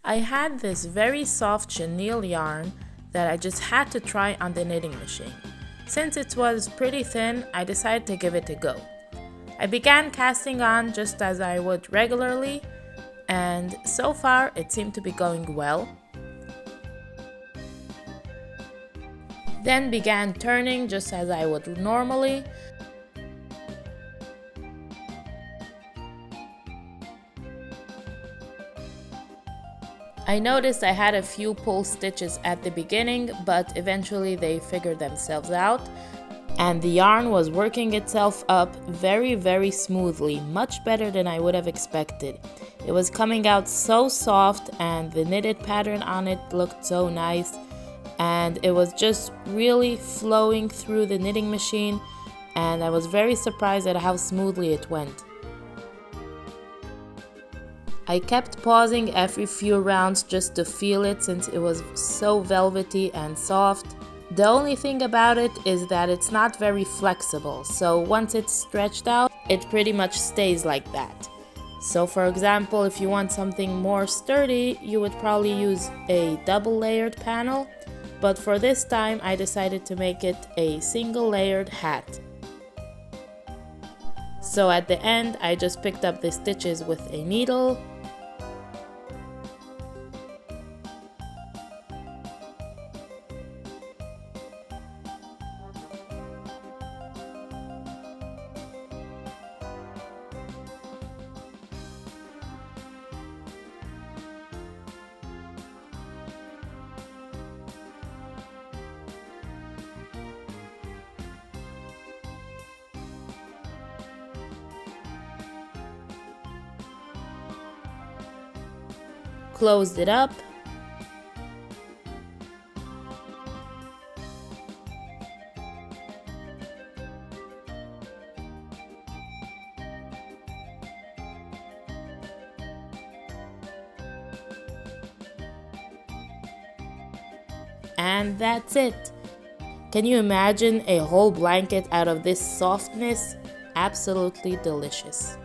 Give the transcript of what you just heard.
I had this very soft chenille yarn that I just had to try on the knitting machine. Since it was pretty thin, I decided to give it a go. I began casting on just as I would regularly, and so far it seemed to be going well. Then began turning just as I would normally. I noticed I had a few pull stitches at the beginning, but eventually they figured themselves out, and the yarn was working itself up very smoothly, much better than I would have expected. It was coming out so soft, and the knitted pattern on it looked so nice, and it was just really flowing through the knitting machine, and I was very surprised at how smoothly it went. I kept pausing every few rounds just to feel it since it was so velvety and soft. The only thing about it is that it's not very flexible, so once it's stretched out, it pretty much stays like that. So for example, if you want something more sturdy, you would probably use a double layered panel, but for this time I decided to make it a single layered hat. So at the end, I just picked up the stitches with a needle, closed it up, and that's it. Can you imagine a whole blanket out of this softness? Absolutely delicious.